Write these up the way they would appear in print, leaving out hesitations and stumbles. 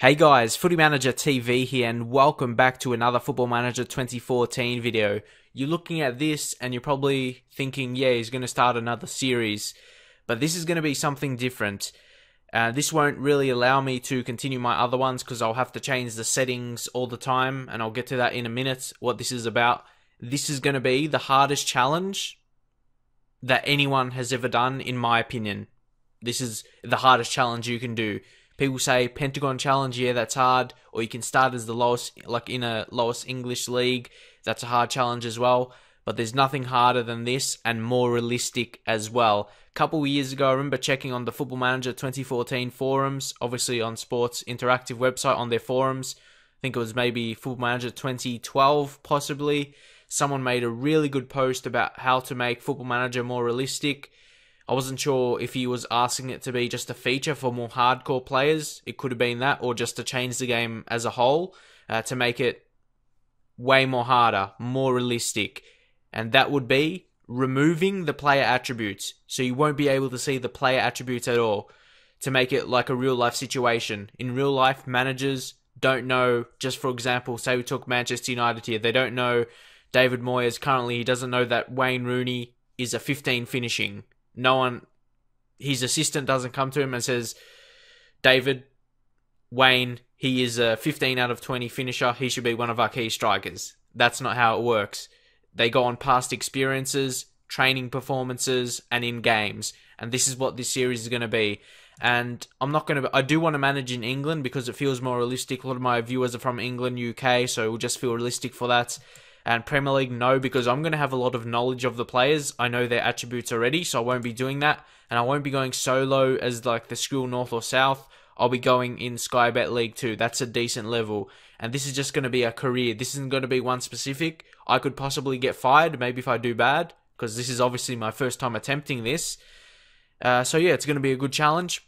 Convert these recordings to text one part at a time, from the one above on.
Hey guys, Footy Manager TV here and welcome back to another Football Manager 2014 video. You're looking at this and you're probably thinking, yeah, he's going to start another series. But this is going to be something different. This won't really allow me to continue my other ones because I'll have to change the settings all the time, and I'll get to that in a minute, what this is about. This is going to be the hardest challenge that anyone has ever done, in my opinion. This is the hardest challenge you can do. People say Pentagon Challenge, yeah, that's hard. Or you can start as the lowest, like in a lowest English league. That's a hard challenge as well. But there's nothing harder than this and more realistic as well. A couple of years ago, I remember checking on the Football Manager 2014 forums, obviously on Sports Interactive website on their forums. I think it was maybe Football Manager 2012, possibly. Someone made a really good post about how to make Football Manager more realistic. I wasn't sure if he was asking it to be just a feature for more hardcore players. It could have been that, or just to change the game as a whole, to make it way more harder, more realistic. And that would be removing the player attributes. So you won't be able to see the player attributes at all, to make it like a real life situation. In real life, managers don't know, just for example, say we took Manchester United here, they don't know David Moyes currently, he doesn't know that Wayne Rooney is a 15 finishing. No one, his assistant doesn't come to him and says, David, Wayne, he is a 15 out of 20 finisher. He should be one of our key strikers. That's not how it works. They go on past experiences, training performances, and in games. And this is what this series is going to be. And I do want to manage in England because it feels more realistic. A lot of my viewers are from England, UK, so it will just feel realistic for that. And Premier League, no, because I'm going to have a lot of knowledge of the players. I know their attributes already, so I won't be doing that. And I won't be going solo as like the school North or South. I'll be going in Sky Bet League 2. That's a decent level. And this is just going to be a career. This isn't going to be one specific. I could possibly get fired, maybe if I do bad, because this is obviously my first time attempting this. So yeah, it's going to be a good challenge.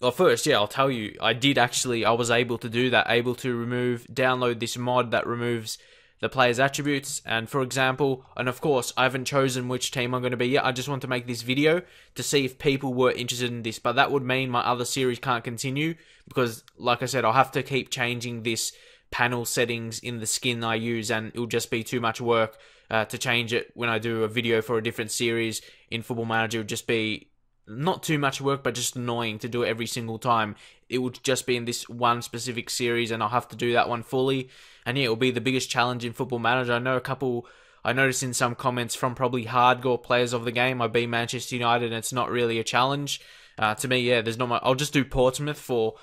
Well, first, yeah, I'll tell you, I was able to do that, able to download this mod that removes the player's attributes. And for example, and of course I haven't chosen which team I'm going to be yet. I just want to make this video to see if people were interested in this, but that would mean my other series can't continue because, like I said, I'll have to keep changing this panel settings in the skin I use, and it'll just be too much work to change it when I do a video for a different series in Football Manager. It would just be not too much work, but just annoying to do it every single time. It would just be in this one specific series, and I'll have to do that one fully. And yeah, it'll be the biggest challenge in Football Manager. I noticed in some comments from probably hardcore players of the game, I beat Manchester United, and it's not really a challenge. To me, yeah, there's not much. I'll just do Portsmouth for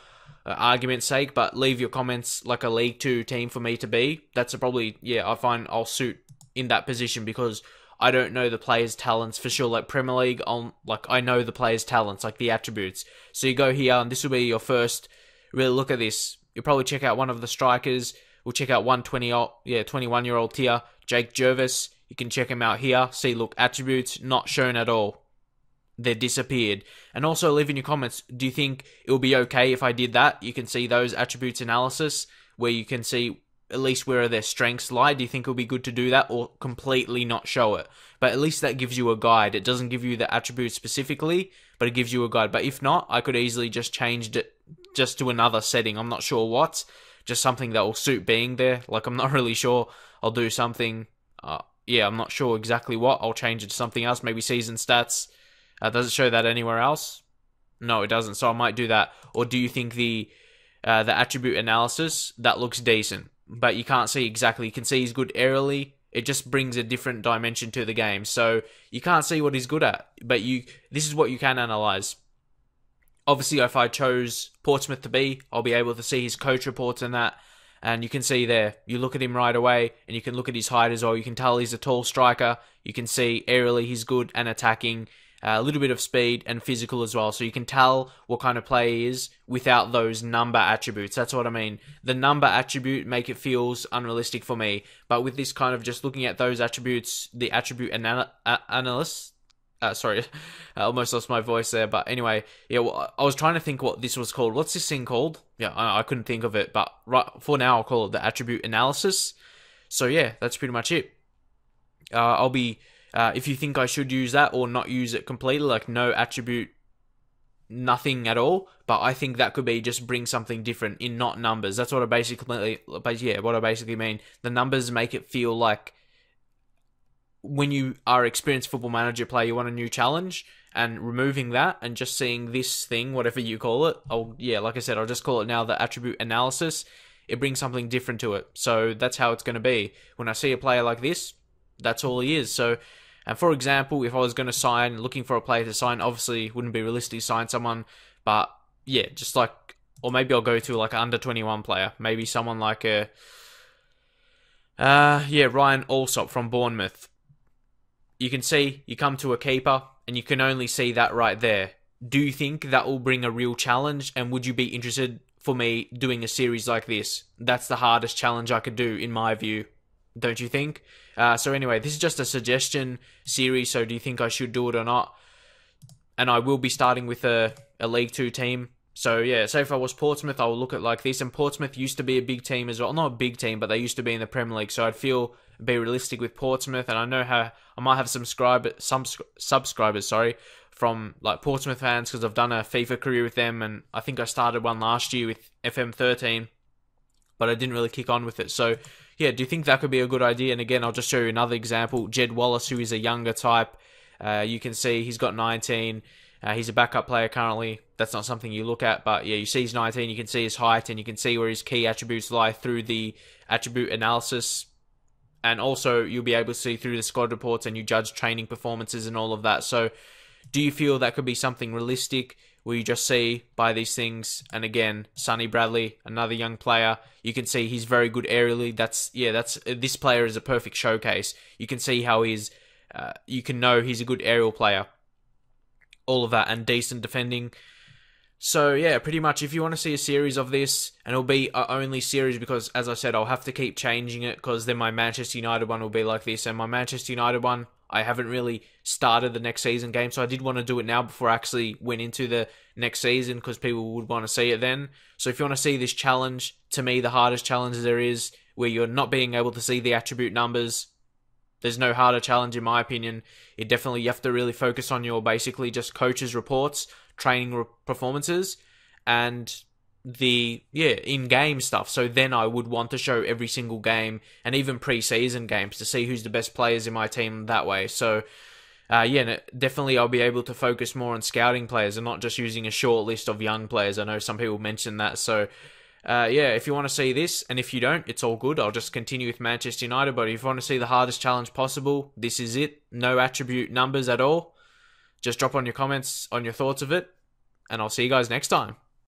argument's sake, but leave your comments like a League 2 team for me to be. That's probably, yeah, I find I'll suit in that position because I don't know the players' talents for sure. Like Premier League, I know the players' talents, like the attributes. So you go here, and this will be your first really look at this. You'll probably check out one of the strikers. We'll check out 21-year-old tier, Jake Jervis. You can check him out here. See, look, attributes not shown at all. They're disappeared. And also leave in your comments, do you think it will be okay if I did that? You can see those attributes analysis where you can see at least where their strengths lie. Do you think it'll be good to do that or completely not show it? But at least that gives you a guide. It doesn't give you the attributes specifically, but it gives you a guide. But if not, I could easily just change it just to another setting. I'm not sure what. Just something that will suit being there. Like, I'm not really sure. I'll do something. I'm not sure exactly what. I'll change it to something else. Maybe season stats. Does it show that anywhere else? No, it doesn't. So I might do that. Or do you think the attribute analysis, that looks decent, but you can't see exactly. You can see he's good aerially. It just brings a different dimension to the game. So you can't see what he's good at, but this is what you can analyze. Obviously, if I chose Portsmouth to be, I'll be able to see his coach reports and that. And you can see there, you look at him right away, and you can look at his height as well. You can tell he's a tall striker. You can see aerially he's good and attacking. A little bit of speed and physical as well. So you can tell what kind of player he is without those number attributes. That's what I mean. The number attribute make it feels unrealistic for me. But with this kind of just looking at those attributes, the attribute analyst... sorry, I almost lost my voice there. But anyway, yeah, I was trying to think what this was called. What's this thing called? Yeah, I couldn't think of it. But right for now, I'll call it the attribute analysis. So yeah, that's pretty much it. I'll be... if you think I should use that or not use it completely, like no attribute nothing at all, but I think that could be just bring something different in not numbers. That's what I basically mean. The numbers make it feel like when you are experienced football manager player, you want a new challenge, and removing that and just seeing this thing, whatever you call it. Like I said, I'll just call it now the attribute analysis. It brings something different to it. So that's how it's going to be. When I see a player like this, that's all he is. So, and for example, if I was going to sign, looking for a player to sign, obviously it wouldn't be realistic to sign someone, but yeah, just like, or maybe I'll go to like an under 21 player, maybe someone like Ryan Allsop from Bournemouth. You can see, you come to a keeper, and you can only see that right there. Do you think that will bring a real challenge, and would you be interested for me doing a series like this? That's the hardest challenge I could do, in my view. Don't you think? So anyway, this is just a suggestion series, so do you think I should do it or not? And I will be starting with a League 2 team. So yeah, say if I was Portsmouth, I will look at like this. And Portsmouth used to be a big team as well. Not a big team, but they used to be in the Premier League. So I'd feel be realistic with Portsmouth. And I know how I might have some subscribers, from like Portsmouth fans, because I've done a FIFA career with them, and I think I started one last year with FM13, but I didn't really kick on with it. So yeah, do you think that could be a good idea? And again, I'll just show you another example. Jed Wallace, who is a younger type. You can see he's got 19. He's a backup player currently. That's not something you look at, but yeah, you see he's 19. You can see his height, and you can see where his key attributes lie through the attribute analysis. And also, you'll be able to see through the squad reports, and you judge training performances and all of that. So, do you feel that could be something realistic, where you just see by these things? And again, Sonny Bradley, another young player, you can see he's very good aerially. This player is a perfect showcase. You can see how you can know he's a good aerial player. All of that, and decent defending. So yeah, pretty much if you want to see a series of this, and it'll be a only series because, as I said, I'll have to keep changing it, because then my Manchester United one will be like this, and my Manchester United one, I haven't really started the next season game, so I did want to do it now before I actually went into the next season, because people would want to see it then. So if you want to see this challenge, to me the hardest challenge there is, where you're not being able to see the attribute numbers, there's no harder challenge in my opinion. You have to really focus on your basically just coaches' reports, training performances, and the in-game stuff. So then I would want to show every single game, and even pre-season games, to see who's the best players in my team that way. So definitely I'll be able to focus more on scouting players and not just using a short list of young players. I know some people mention that. So if you want to see this, and if you don't, it's all good. I'll just continue with Manchester United. But if you want to see the hardest challenge possible, this is it. No attribute numbers at all. Just drop on your comments on your thoughts of it, and I'll see you guys next time.